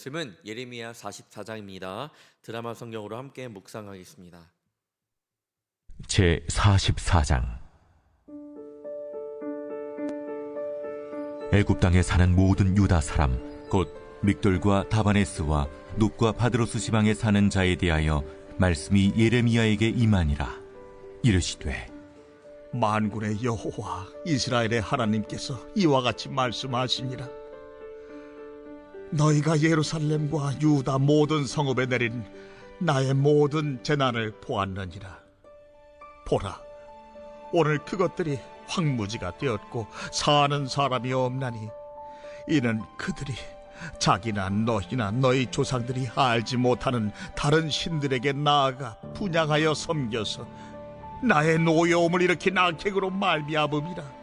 말씀은 예레미야 44장입니다. 드라마 성경으로 함께 묵상하겠습니다. 제 44장. 애굽 땅에 사는 모든 유다 사람 곧 믹돌과 다바네스와 눕과 바드로스 지방에 사는 자에 대하여 말씀이 예레미야에게 임하니라. 이르시되, 만군의 여호와 이스라엘의 하나님께서 이와 같이 말씀하시니라. 너희가 예루살렘과 유다 모든 성읍에 내린 나의 모든 재난을 보았느니라. 보라, 오늘 그것들이 황무지가 되었고 사는 사람이 없나니 이는 그들이 자기나 너희나 너희 조상들이 알지 못하는 다른 신들에게 나아가 분향하여 섬겨서 나의 노여움을 일으킨 악행으로 말미암음이라.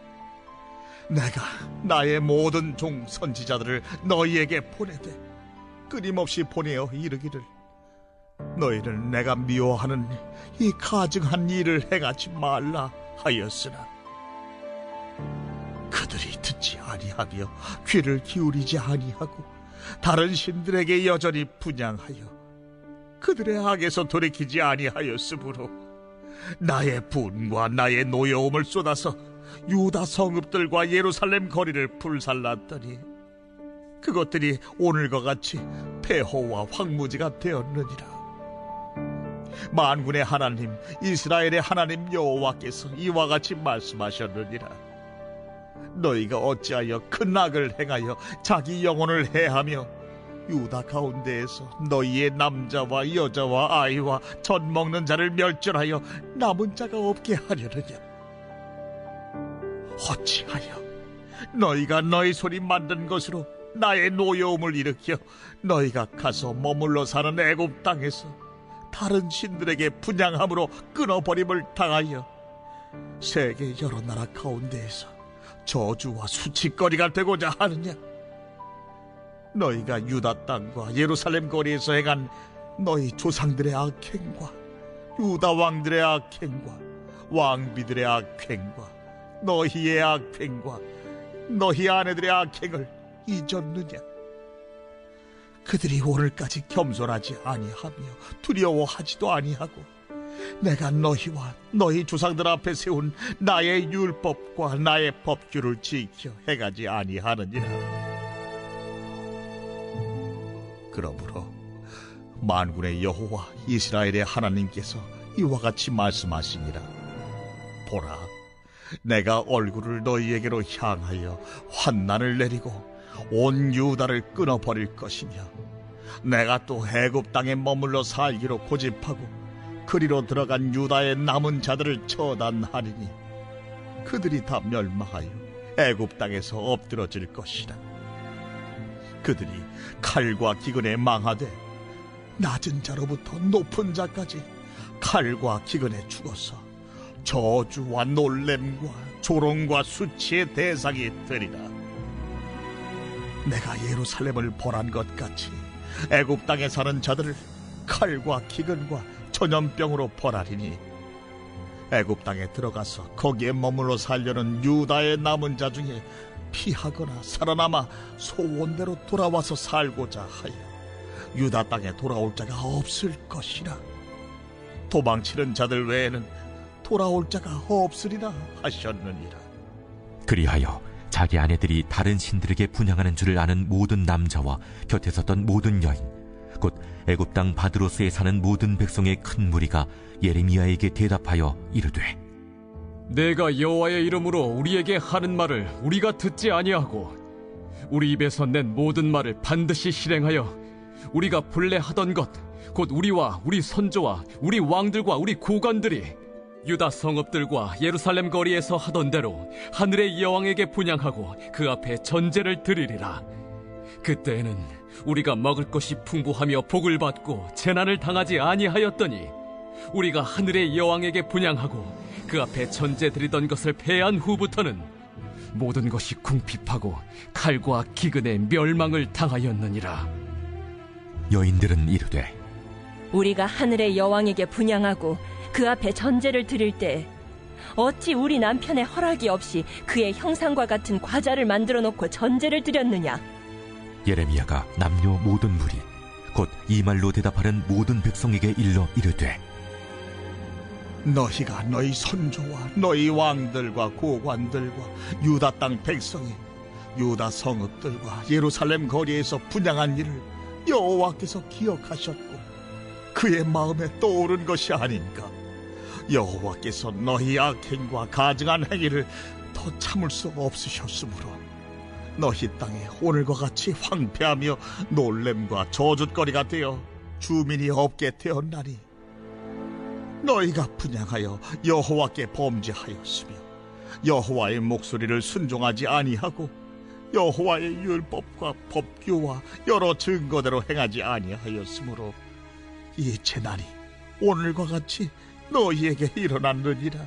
내가 나의 모든 종 선지자들을 너희에게 보내되 끊임없이 보내어 이르기를, 너희는 내가 미워하는 이 가증한 일을 행하지 말라 하였으나 그들이 듣지 아니하며 귀를 기울이지 아니하고 다른 신들에게 여전히 분향하여 그들의 악에서 돌이키지 아니하였으므로 나의 분과 나의 노여움을 쏟아서 유다 성읍들과 예루살렘 거리를 불살랐더니 그것들이 오늘과 같이 폐허와 황무지가 되었느니라. 만군의 하나님 이스라엘의 하나님 여호와께서 이와 같이 말씀하셨느니라. 너희가 어찌하여 큰 악을 행하여 자기 영혼을 해하며 유다 가운데에서 너희의 남자와 여자와 아이와 젖 먹는 자를 멸절하여 남은 자가 없게 하려느냐. 어찌하여 너희가 너희 손이 만든 것으로 나의 노여움을 일으켜 너희가 가서 머물러 사는 애굽 땅에서 다른 신들에게 분향함으로 끊어버림을 당하여 세계 여러 나라 가운데에서 저주와 수치거리가 되고자 하느냐. 너희가 유다 땅과 예루살렘 거리에서 행한 너희 조상들의 악행과 유다 왕들의 악행과 왕비들의 악행과 너희의 악행과 너희 아내들의 악행을 잊었느냐. 그들이 오늘까지 겸손하지 아니하며 두려워하지도 아니하고 내가 너희와 너희 조상들 앞에 세운 나의 율법과 나의 법규를 지켜 행하지 아니하느니라. 그러므로 만군의 여호와 이스라엘의 하나님께서 이와 같이 말씀하시니라. 보라, 내가 얼굴을 너희에게로 향하여 환난을 내리고 온 유다를 끊어버릴 것이며 내가 또 애굽 땅에 머물러 살기로 고집하고 그리로 들어간 유다의 남은 자들을 처단하리니 그들이 다 멸망하여 애굽 땅에서 엎드러질 것이라. 그들이 칼과 기근에 망하되 낮은 자로부터 높은 자까지 칼과 기근에 죽어서 저주와 놀램과 조롱과 수치의 대상이 되리라. 내가 예루살렘을 벌한 것 같이 애굽 땅에 사는 자들을 칼과 기근과 전염병으로 벌하리니 애굽 땅에 들어가서 거기에 머물러 살려는 유다의 남은 자 중에 피하거나 살아남아 소원대로 돌아와서 살고자 하여 유다 땅에 돌아올 자가 없을 것이라. 도망치는 자들 외에는 돌아올 자가 없으리라 하셨느니라. 그리하여 자기 아내들이 다른 신들에게 분향하는 줄을 아는 모든 남자와 곁에 섰던 모든 여인 곧 애굽 땅 바드로스에 사는 모든 백성의 큰 무리가 예레미야에게 대답하여 이르되, 내가 여호와의 이름으로 우리에게 하는 말을 우리가 듣지 아니하고 우리 입에서 낸 모든 말을 반드시 실행하여 우리가 본래 하던 것 곧 우리와 우리 선조와 우리 왕들과 우리 고관들이 유다 성읍들과 예루살렘 거리에서 하던 대로 하늘의 여왕에게 분향하고 그 앞에 전제를 드리리라. 그때에는 우리가 먹을 것이 풍부하며 복을 받고 재난을 당하지 아니하였더니 우리가 하늘의 여왕에게 분향하고 그 앞에 전제 드리던 것을 패한 후부터는 모든 것이 궁핍하고 칼과 기근에 멸망을 당하였느니라. 여인들은 이르되, 우리가 하늘의 여왕에게 분향하고 그 앞에 전제를 드릴 때 어찌 우리 남편의 허락이 없이 그의 형상과 같은 과자를 만들어 놓고 전제를 드렸느냐. 예레미야가 남녀 모든 무리 곧 이 말로 대답하는 모든 백성에게 일러 이르되 너희가 너희 선조와 너희 왕들과 고관들과 유다 땅 백성이 유다 성읍들과 예루살렘 거리에서 분향한 일을 여호와께서 기억하셨고 그의 마음에 떠오른 것이 아닌가. 여호와께서 너희 악행과 가증한 행위를 더 참을 수 없으셨으므로 너희 땅에 오늘과 같이 황폐하며 놀램과 저주거리가 되어 주민이 없게 되었나니 너희가 분향하여 여호와께 범죄하였으며 여호와의 목소리를 순종하지 아니하고 여호와의 율법과 법규와 여러 증거대로 행하지 아니하였으므로 이 재난이 오늘과 같이 너희에게 일어났느니라.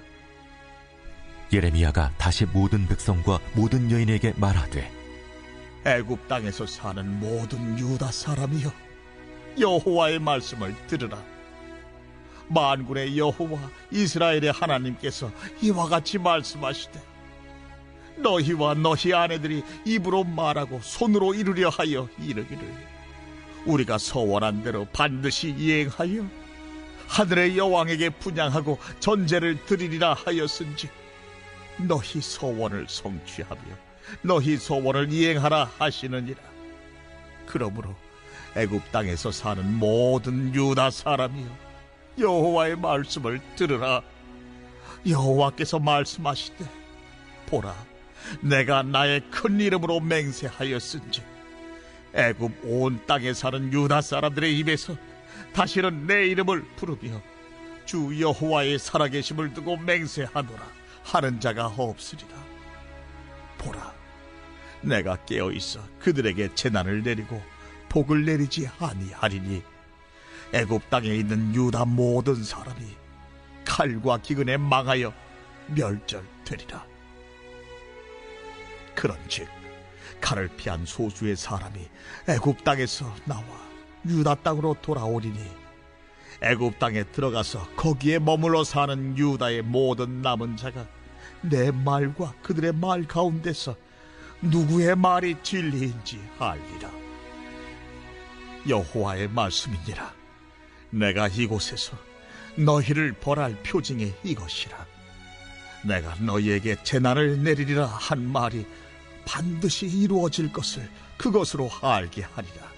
예레미야가 다시 모든 백성과 모든 여인에게 말하되 애굽 땅에서 사는 모든 유다 사람이여 여호와의 말씀을 들으라. 만군의 여호와 이스라엘의 하나님께서 이와 같이 말씀하시되 너희와 너희 아내들이 입으로 말하고 손으로 이루려 하여 이르기를 우리가 서원한 대로 반드시 이행하여 하늘의 여왕에게 분향하고 전제를 드리리라 하였은지 너희 소원을 성취하며 너희 소원을 이행하라 하시느니라. 그러므로 애굽 땅에서 사는 모든 유다 사람이여 여호와의 말씀을 들으라. 여호와께서 말씀하시되 보라, 내가 나의 큰 이름으로 맹세하였은지 애굽 온 땅에 사는 유다 사람들의 입에서 다시는 내 이름을 부르며 주 여호와의 살아계심을 두고 맹세하노라 하는 자가 없으리라. 보라, 내가 깨어있어 그들에게 재난을 내리고 복을 내리지 아니하리니 애굽 땅에 있는 유다 모든 사람이 칼과 기근에 망하여 멸절되리라. 그런즉 칼을 피한 소수의 사람이 애굽 땅에서 나와 유다 땅으로 돌아오리니 애굽 땅에 들어가서 거기에 머물러 사는 유다의 모든 남은 자가 내 말과 그들의 말 가운데서 누구의 말이 진리인지 알리라. 여호와의 말씀이니라. 내가 이곳에서 너희를 벌할 표징이 이것이라. 내가 너희에게 재난을 내리리라 한 말이 반드시 이루어질 것을 그것으로 알게 하리라.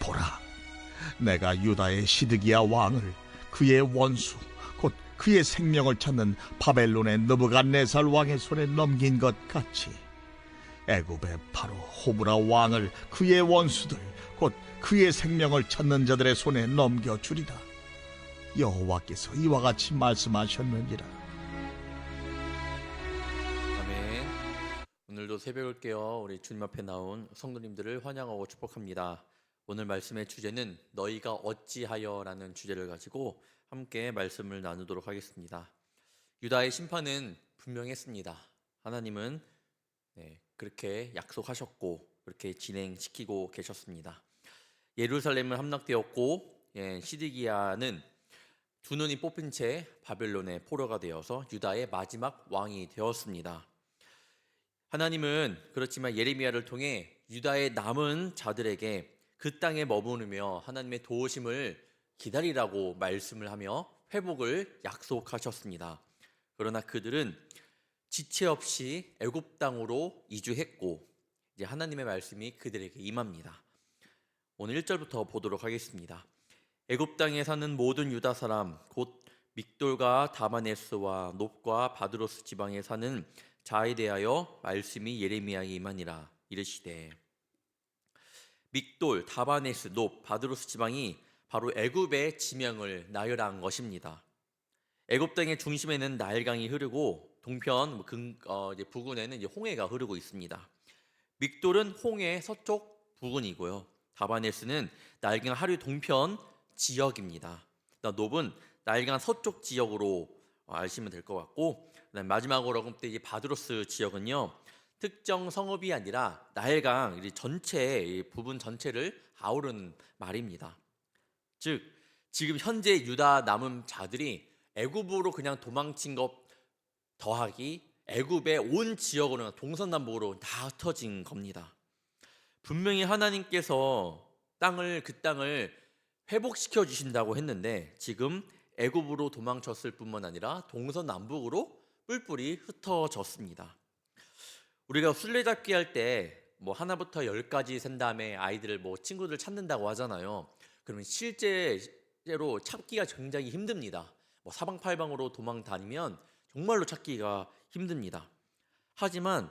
보라, 내가 유다의 시드기야 왕을 그의 원수 곧 그의 생명을 찾는 바벨론의 느부갓네살 왕의 손에 넘긴 것 같이 애굽의 바로 호브라 왕을 그의 원수들 곧 그의 생명을 찾는 자들의 손에 넘겨주리라. 여호와께서 이와 같이 말씀하셨느니라. 아멘. 오늘도 새벽을 깨어 우리 주님 앞에 나온 성도님들을 환영하고 축복합니다. 오늘 말씀의 주제는 너희가 어찌하여라는 주제를 가지고 함께 말씀을 나누도록 하겠습니다. 유다의 심판은 분명했습니다. 하나님은 그렇게 약속하셨고 그렇게 진행시키고 계셨습니다. 예루살렘은 함락되었고 시드기야는 두 눈이 뽑힌 채 바벨론의 포로가 되어서 유다의 마지막 왕이 되었습니다. 하나님은 그렇지만 예레미야를 통해 유다의 남은 자들에게 그 땅에 머무르며 하나님의 도우심을 기다리라고 말씀을 하며 회복을 약속하셨습니다. 그러나 그들은 지체 없이 애굽 땅으로 이주했고 이제 하나님의 말씀이 그들에게 임합니다. 오늘 1절부터 보도록 하겠습니다. 애굽 땅에 사는 모든 유다 사람 곧 믹돌과 다마네스와 놉과 바드로스 지방에 사는 자에 대하여 말씀이 예레미야에게 임하니라. 이르시되 믹돌, 다바네스, 놉, 바드로스 지방이 바로 애굽의 지명을 나열한 것입니다. 애굽 땅의 중심에는 나일강이 흐르고 동편 부근에는 이제 홍해가 흐르고 있습니다. 믹돌은 홍해 서쪽 부근이고요. 다바네스는 나일강 하류 동편 지역입니다. 놉은 나일강 서쪽 지역으로 아시면 될 것 같고, 마지막으로 이제 바드로스 지역은요, 특정 성읍이 아니라 나일강 전체 부분 전체를 아우르는 말입니다. 즉 지금 현재 유다 남은 자들이 애굽으로 그냥 도망친 것 더하기 애굽의 온 지역으로 동서남북으로 다 흩어진 겁니다. 분명히 하나님께서 그 땅을 회복시켜 주신다고 했는데 지금 애굽으로 도망쳤을 뿐만 아니라 동서남북으로 뿔뿔이 흩어졌습니다. 우리가 술래잡기 할 때 뭐 하나부터 10까지 센 다음에 아이들을 뭐 친구들 찾는다고 하잖아요. 그러면 실제로 찾기가 굉장히 힘듭니다. 뭐 사방팔방으로 도망 다니면 정말로 찾기가 힘듭니다. 하지만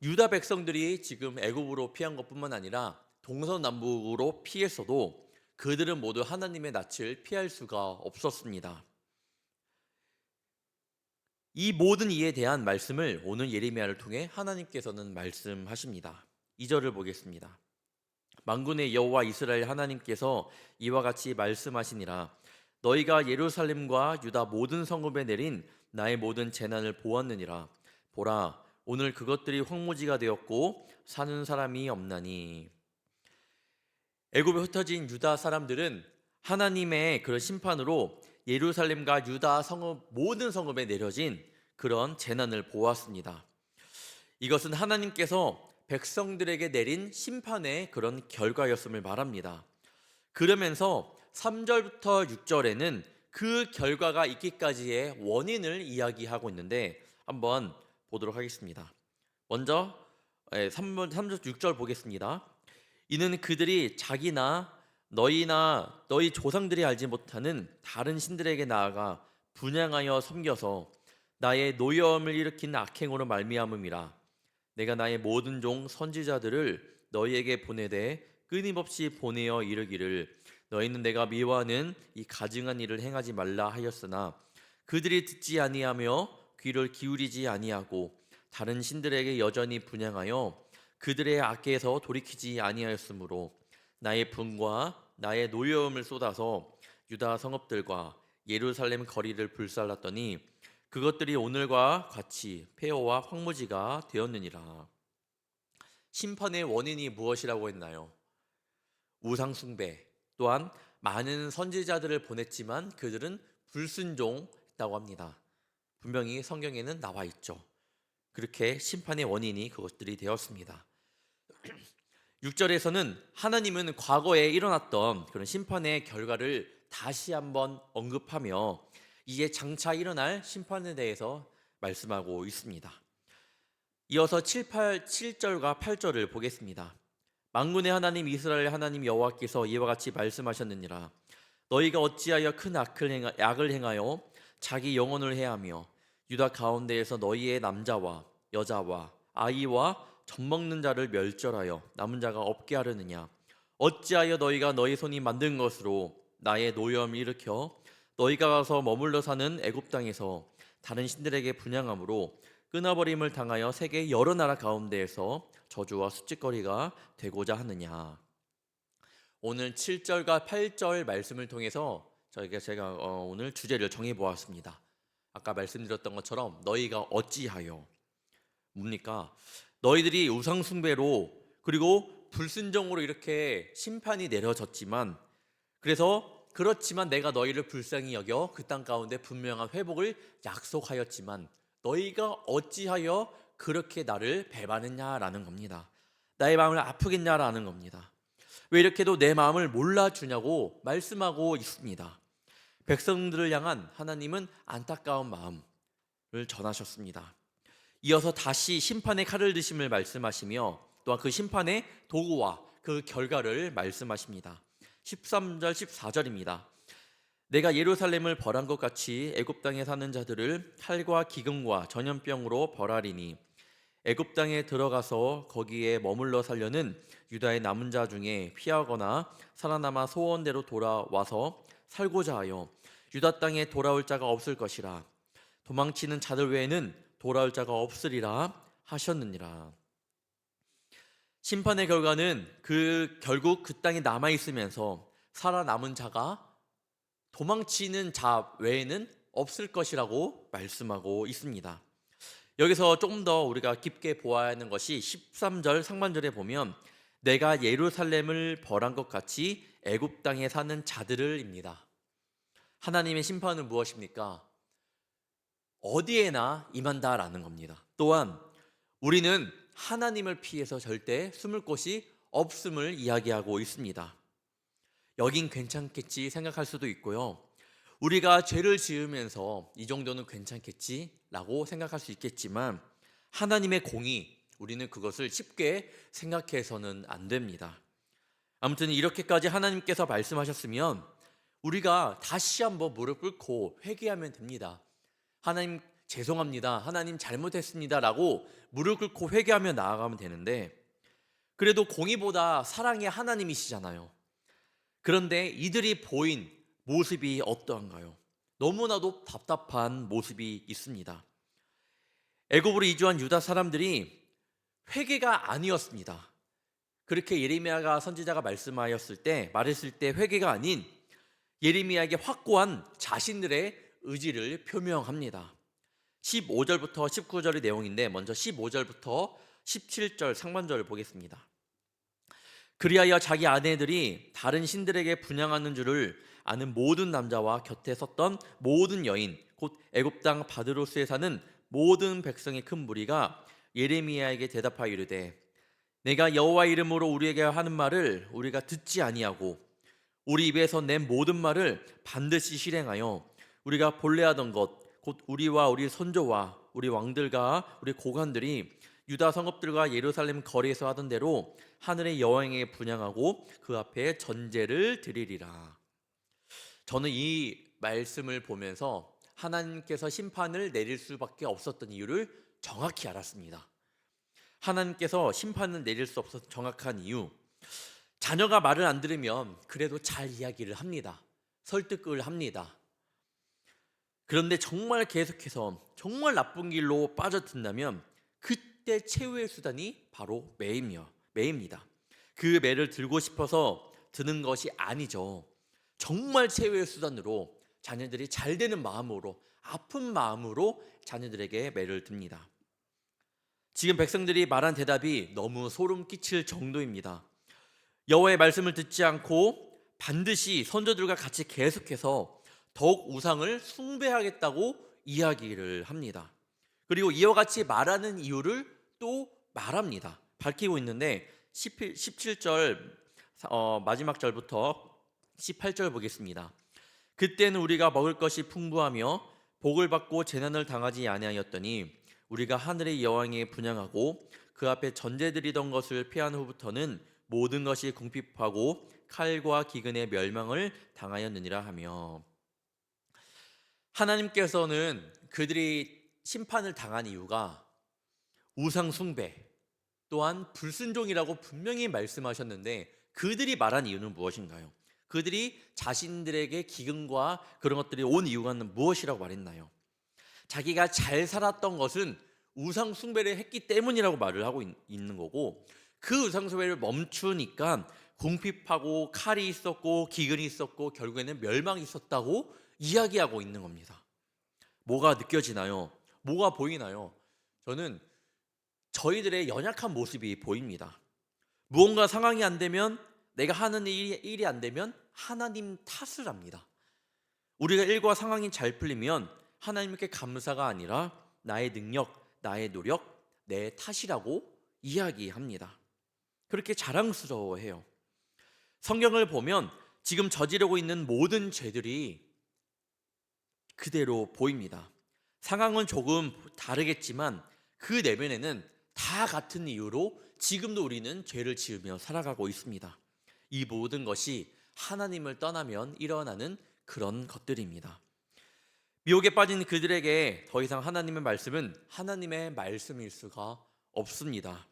유다 백성들이 지금 애굽으로 피한 것뿐만 아니라 동서남북으로 피했어도 그들은 모두 하나님의 낯을 피할 수가 없었습니다. 이 모든 이에 대한 말씀을 오늘 예레미야를 통해 하나님께서는 말씀하십니다. 2절을 보겠습니다. 만군의 여호와 이스라엘 하나님께서 이와 같이 말씀하시니라. 너희가 예루살렘과 유다 모든 성읍에 내린 나의 모든 재난을 보았느니라. 보라, 오늘 그것들이 황무지가 되었고 사는 사람이 없나니. 애굽에 흩어진 유다 사람들은 하나님의 그런 심판으로 예루살렘과 유다 성읍 모든 성읍에 내려진 그런 재난을 보았습니다. 이것은 하나님께서 백성들에게 내린 심판의 그런 결과였음을 말합니다. 그러면서 3절부터 6절에는 그 결과가 있기까지의 원인을 이야기하고 있는데 한번 보도록 하겠습니다. 먼저 3절 6절 보겠습니다. 이는 그들이 자기나 너희나 너희 조상들이 알지 못하는 다른 신들에게 나아가 분향하여 섬겨서 나의 노여움을 일으킨 악행으로 말미암음이라. 내가 나의 모든 종 선지자들을 너희에게 보내되 끊임없이 보내어 이르기를 너희는 내가 미워하는 이 가증한 일을 행하지 말라 하였으나 그들이 듣지 아니하며 귀를 기울이지 아니하고 다른 신들에게 여전히 분향하여 그들의 악에서 돌이키지 아니하였으므로 나의 분과 나의 노여움을 쏟아서 유다 성읍들과 예루살렘 거리를 불살랐더니 그것들이 오늘과 같이 폐허와 황무지가 되었느니라. 심판의 원인이 무엇이라고 했나요? 우상 숭배, 또한 많은 선지자들을 보냈지만 그들은 불순종했다고 합니다. 분명히 성경에는 나와 있죠. 그렇게 심판의 원인이 그것들이 되었습니다. 6절에서는 하나님은 과거에 일어났던 그런 심판의 결과를 다시 한번 언급하며 이제 장차 일어날 심판에 대해서 말씀하고 있습니다. 이어서 7절과 8절을 보겠습니다. 만군의 하나님 이스라엘 하나님 여호와께서 이와 같이 말씀하셨느니라. 너희가 어찌하여 큰 악을 행하여 자기 영혼을 해하며 유다 가운데에서 너희의 남자와 여자와 아이와 젖먹는 자를 멸절하여 남은 자가 없게 하려느냐. 어찌하여 너희가 너희 손이 만든 것으로 나의 노여움을 일으켜 너희가 가서 머물러 사는 애굽 땅에서 다른 신들에게 분향함으로 끊어버림을 당하여 세계 여러 나라 가운데에서 저주와 수치거리가 되고자 하느냐. 오늘 7절과 8절 말씀을 통해서 제가 오늘 주제를 정해보았습니다. 아까 말씀드렸던 것처럼 너희가 어찌하여 뭡니까? 너희들이 우상숭배로 그리고 불순종으로 이렇게 심판이 내려졌지만 그렇지만 내가 너희를 불쌍히 여겨 그 땅 가운데 분명한 회복을 약속하였지만 너희가 어찌하여 그렇게 나를 배반했냐라는 겁니다. 나의 마음을 아프겠냐라는 겁니다. 왜 이렇게도 내 마음을 몰라주냐고 말씀하고 있습니다. 백성들을 향한 하나님은 안타까운 마음을 전하셨습니다. 이어서 다시 심판의 칼을 드심을 말씀하시며 또한 그 심판의 도구와 그 결과를 말씀하십니다. 13절 14절입니다. 내가 예루살렘을 벌한 것 같이 애굽 땅에 사는 자들을 칼과 기근과 전염병으로 벌하리니 애굽 땅에 들어가서 거기에 머물러 살려는 유다의 남은 자 중에 피하거나 살아남아 소원대로 돌아와서 살고자 하여 유다 땅에 돌아올 자가 없을 것이라. 도망치는 자들 외에는 돌아올 자가 없으리라 하셨느니라. 심판의 결과는 결국 그 땅에 남아 있으면서 살아남은 자가 도망치는 자 외에는 없을 것이라고 말씀하고 있습니다. 여기서 조금 더 우리가 깊게 보아야 하는 것이 13절 상반절에 보면 내가 예루살렘을 벌한 것 같이 애굽 땅에 사는 자들을입니다. 하나님의 심판은 무엇입니까? 어디에나 임한다라는 겁니다. 또한 우리는 하나님을 피해서 절대 숨을 곳이 없음을 이야기하고 있습니다. 여긴 괜찮겠지 생각할 수도 있고요. 우리가 죄를 지으면서 이 정도는 괜찮겠지라고 생각할 수 있겠지만 하나님의 공의, 우리는 그것을 쉽게 생각해서는 안 됩니다. 아무튼 이렇게까지 하나님께서 말씀하셨으면 우리가 다시 한번 무릎 꿇고 회개하면 됩니다. 하나님 죄송합니다. 하나님 잘못했습니다. 라고 무릎 꿇고 회개하며 나아가면 되는데 그래도 공의보다 사랑의 하나님이시잖아요. 그런데 이들이 보인 모습이 어떠한가요? 너무나도 답답한 모습이 있습니다. 애굽으로 이주한 유다 사람들이 회개가 아니었습니다. 그렇게 예레미야가 선지자가 말했을 때 회개가 아닌 예레미야에게 확고한 자신들의 의지를 표명합니다. 15절부터 19절의 내용인데 먼저 15절부터 17절 상반절을 보겠습니다. 그리하여 자기 아내들이 다른 신들에게 분향하는 줄을 아는 모든 남자와 곁에 섰던 모든 여인 곧 애굽 땅 바드로스에 사는 모든 백성의 큰 무리가 예레미야에게 대답하여 이르되 내가 여호와 이름으로 우리에게 하는 말을 우리가 듣지 아니하고 우리 입에서 낸 모든 말을 반드시 실행하여 우리가 본래 하던 것 곧 우리와 우리 선조와 우리 왕들과 우리 고관들이 유다 성읍들과 예루살렘 거리에서 하던 대로 하늘의 여왕에게 분향하고 그 앞에 전제를 드리리라. 저는 이 말씀을 보면서 하나님께서 심판을 내릴 수밖에 없었던 이유를 정확히 알았습니다. 하나님께서 심판을 내릴 수 없어서 정확한 이유, 자녀가 말을 안 들으면 그래도 잘 이야기를 합니다. 설득을 합니다. 그런데 정말 계속해서 정말 나쁜 길로 빠져든다면 그때 최후의 수단이 바로 매입니다. 그 매를 들고 싶어서 드는 것이 아니죠. 정말 최후의 수단으로 자녀들이 잘 되는 마음으로, 아픈 마음으로 자녀들에게 매를 듭니다. 지금 백성들이 말한 대답이 너무 소름 끼칠 정도입니다. 여호와의 말씀을 듣지 않고 반드시 선조들과 같이 계속해서 더욱 우상을 숭배하겠다고 이야기를 합니다. 그리고 이와 같이 말하는 이유를 또 말합니다. 밝히고 있는데 17절 마지막 절부터 18절 보겠습니다. 그때는 우리가 먹을 것이 풍부하며 복을 받고 재난을 당하지 아니하였더니 우리가 하늘의 여왕에 분향하고 그 앞에 전제드리던 것을 피한 후부터는 모든 것이 궁핍하고 칼과 기근의 멸망을 당하였느니라 하며, 하나님께서는 그들이 심판을 당한 이유가 우상 숭배 또한 불순종이라고 분명히 말씀하셨는데 그들이 말한 이유는 무엇인가요? 그들이 자신들에게 기근과 그런 것들이 온 이유가 무엇이라고 말했나요? 자기가 잘 살았던 것은 우상 숭배를 했기 때문이라고 말을 하고 있는 거고, 그 우상 숭배를 멈추니까 궁핍하고 칼이 있었고 기근이 있었고 결국에는 멸망이 있었다고 이야기하고 있는 겁니다. 뭐가 느껴지나요? 뭐가 보이나요? 저는 저희들의 연약한 모습이 보입니다. 무언가 상황이 안 되면, 내가 하는 일이 안 되면 하나님 탓을 합니다. 우리가 일과 상황이 잘 풀리면 하나님께 감사가 아니라 나의 능력, 나의 노력, 내 탓이라고 이야기합니다. 그렇게 자랑스러워해요. 성경을 보면 지금 저지르고 있는 모든 죄들이 그대로 보입니다. 상황은 조금 다르겠지만 그 내면에는 다 같은 이유로 지금도 우리는 죄를 지으며 살아가고 있습니다. 이 모든 것이 하나님을 떠나면 일어나는 그런 것들입니다. 미혹에 빠진 그들에게 더 이상 하나님의 말씀은 하나님의 말씀일 수가 없습니다.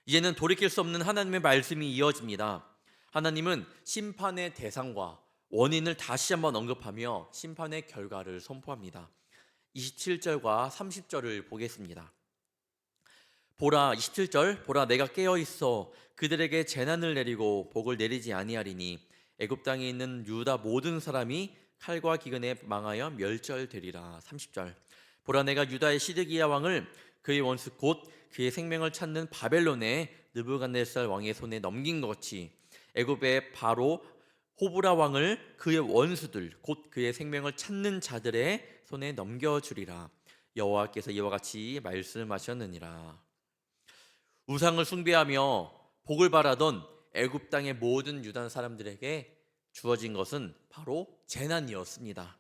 이제는 돌이킬 수 없는 하나님의 말씀이 이어집니다. 하나님은 심판의 대상과 원인을 다시 한번 언급하며 심판의 결과를 선포합니다. 27절과 30절을 보겠습니다. 보라, 27절, 보라 내가 깨어있어 그들에게 재난을 내리고 복을 내리지 아니하리니 애굽 땅에 있는 유다 모든 사람이 칼과 기근에 망하여 멸절되리라. 30절, 보라 내가 유다의 시드기야 왕을 그의 원수 곧 그의 생명을 찾는 바벨론의 느부갓네살 왕의 손에 넘긴 것 같이 애굽의 바로 호브라 왕을 그의 원수들 곧 그의 생명을 찾는 자들의 손에 넘겨주리라. 여호와께서 이와 같이 말씀하셨느니라. 우상을 숭배하며 복을 바라던 애굽 땅의 모든 유다 사람들에게 주어진 것은 바로 재난이었습니다.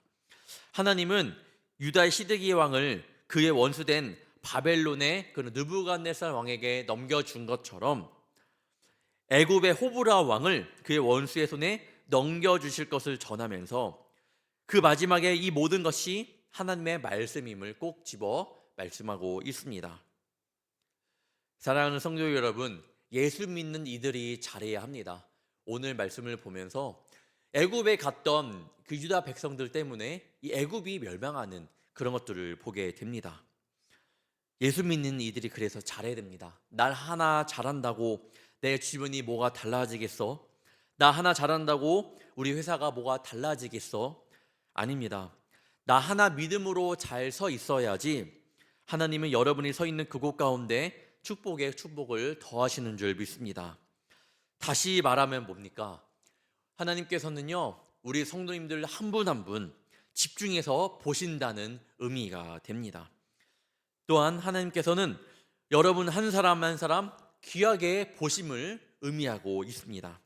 하나님은 유다의 시드기야 왕을 그의 원수된 바벨론의 그 느부갓네살 왕에게 넘겨준 것처럼 애굽의 호브라 왕을 그의 원수의 손에 넘겨주실 것을 전하면서 그 마지막에 이 모든 것이 하나님의 말씀임을 꼭 집어 말씀하고 있습니다. 사랑하는 성도 여러분, 예수 믿는 이들이 잘해야 합니다. 오늘 말씀을 보면서 애굽에 갔던 그 유다 백성들 때문에 이 애굽이 멸망하는 그런 것들을 보게 됩니다. 예수 믿는 이들이 그래서 잘해야 됩니다. 날 하나 잘한다고 내 주변이 뭐가 달라지겠어? 나 하나 잘한다고 우리 회사가 뭐가 달라지겠어? 아닙니다. 나 하나 믿음으로 잘 서 있어야지 하나님은 여러분이 서 있는 그곳 가운데 축복에 축복을 더하시는 줄 믿습니다. 다시 말하면 뭡니까? 하나님께서는요, 우리 성도님들 한 분 한 분 집중해서 보신다는 의미가 됩니다. 또한 하나님께서는 여러분 한 사람 한 사람 귀하게 보심을 의미하고 있습니다.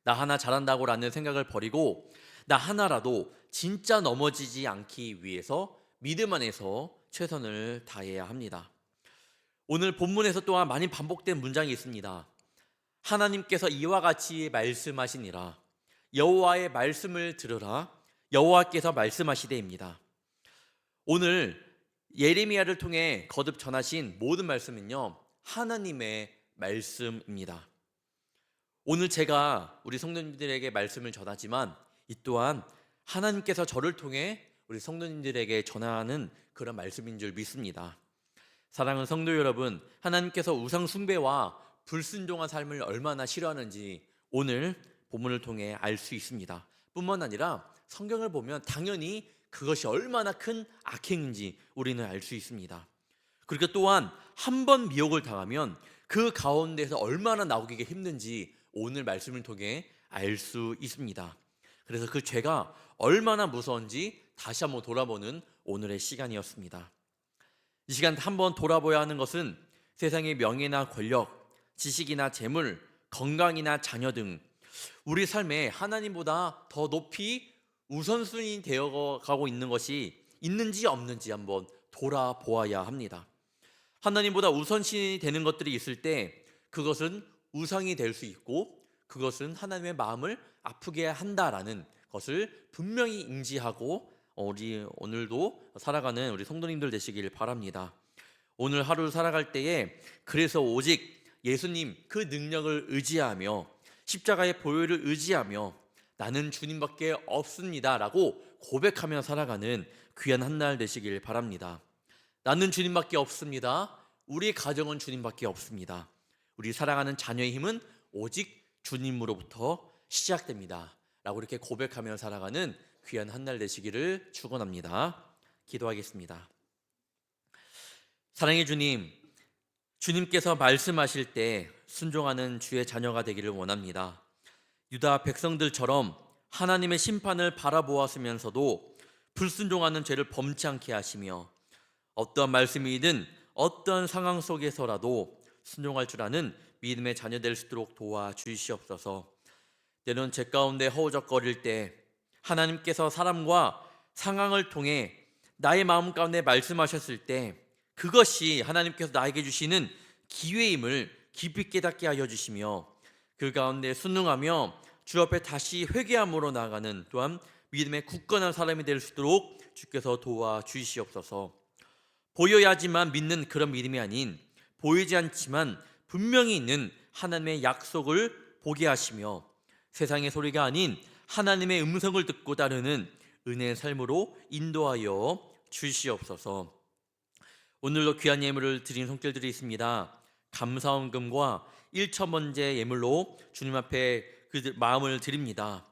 나 하나 잘한다고 라는 생각을 버리고 나 하나라도 진짜 넘어지지 않기 위해서 믿음 안에서 최선을 다해야 합니다. 오늘 본문에서 또한 많이 반복된 문장이 있습니다. 하나님께서 이와 같이 말씀하시니라. 여호와의 말씀을 들으라. 여호와께서 말씀하시되입니다. 오늘 예레미야를 통해 거듭 전하신 모든 말씀은요, 하나님의 말씀입니다. 오늘 제가 우리 성도님들에게 말씀을 전하지만 이 또한 하나님께서 저를 통해 우리 성도님들에게 전하는 그런 말씀인 줄 믿습니다. 사랑하는 성도 여러분, 하나님께서 우상 숭배와 불순종한 삶을 얼마나 싫어하는지 오늘 본문을 통해 알 수 있습니다. 뿐만 아니라 성경을 보면 당연히 그것이 얼마나 큰 악행인지 우리는 알 수 있습니다. 그리고 또한 한 번 미혹을 당하면 그 가운데서 얼마나 나오기가 힘든지 오늘 말씀을 통해 알 수 있습니다. 그래서 그 죄가 얼마나 무서운지 다시 한번 돌아보는 오늘의 시간이었습니다. 이 시간 한번 돌아보아야 하는 것은 세상의 명예나 권력, 지식이나 재물, 건강이나 자녀 등 우리 삶에 하나님보다 더 높이 우선순위 되어가고 있는 것이 있는지 없는지 한번 돌아보아야 합니다. 하나님보다 우선순위 되는 것들이 있을 때 그것은 우상이 될 수 있고 그것은 하나님의 마음을 아프게 한다라는 것을 분명히 인지하고 우리 오늘도 살아가는 우리 성도님들 되시길 바랍니다. 오늘 하루 살아갈 때에 그래서 오직 예수님 그 능력을 의지하며 십자가의 보혈을 의지하며 나는 주님밖에 없습니다 라고 고백하며 살아가는 귀한 한 날 되시길 바랍니다. 나는 주님밖에 없습니다. 우리 가정은 주님밖에 없습니다. 우리 사랑하는 자녀의 힘은 오직 주님으로부터 시작됩니다 라고 이렇게 고백하며 살아가는 귀한 한 날 되시기를 축원합니다. 기도하겠습니다. 사랑의 주님, 주님께서 말씀하실 때 순종하는 주의 자녀가 되기를 원합니다. 유다 백성들처럼 하나님의 심판을 바라보았으면서도 불순종하는 죄를 범치 않게 하시며 어떠한 말씀이든 어떤 상황 속에서라도 순종할 줄 아는 믿음의 자녀 될 수 있도록 도와주시옵소서. 때론 죄 가운데 허우적거릴 때 하나님께서 사람과 상황을 통해 나의 마음 가운데 말씀하셨을 때 그것이 하나님께서 나에게 주시는 기회임을 깊이 깨닫게 하여 주시며 그 가운데 순응하며 주 앞에 다시 회개함으로 나아가는 또한 믿음의 굳건한 사람이 될 수 있도록 주께서 도와주시옵소서. 보여야지만 믿는 그런 믿음이 아닌 보이지 않지만 분명히 있는 하나님의 약속을 보게 하시며 세상의 소리가 아닌 하나님의 음성을 듣고 따르는 은혜의 삶으로 인도하여 주시옵소서. 오늘도 귀한 예물을 드린 손길들이 있습니다. 감사원금과 1,000번째 예물로 주님 앞에 그 마음을 드립니다.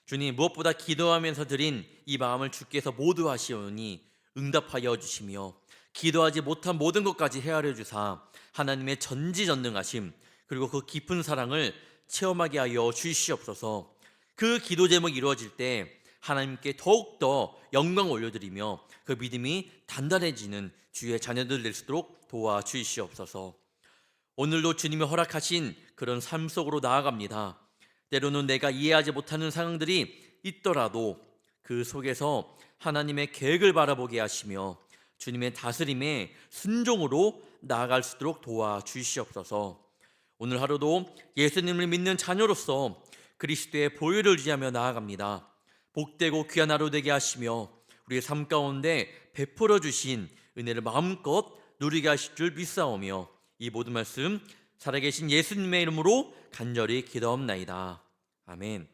주님, 무엇보다 기도하면서 드린 이 마음을 주께서 모두 하시오니 응답하여 주시며 기도하지 못한 모든 것까지 헤아려 주사 하나님의 전지전능하심 그리고 그 깊은 사랑을 체험하게 하여 주시옵소서. 그 기도 제목이 이루어질 때 하나님께 더욱더 영광 올려드리며 그 믿음이 단단해지는 주의 자녀들 될 수 있도록 도와주시옵소서. 오늘도 주님이 허락하신 그런 삶 속으로 나아갑니다. 때로는 내가 이해하지 못하는 상황들이 있더라도 그 속에서 하나님의 계획을 바라보게 하시며 주님의 다스림에 순종으로 나아갈 수 있도록 도와주시옵소서. 오늘 하루도 예수님을 믿는 자녀로서 그리스도의 보혈을 의지하며 나아갑니다. 복되고 귀한 하루 되게 하시며 우리의 삶 가운데 베풀어 주신 은혜를 마음껏 누리게 하실 줄 믿사오며 이 모든 말씀 살아계신 예수님의 이름으로 간절히 기도합나이다. 아멘.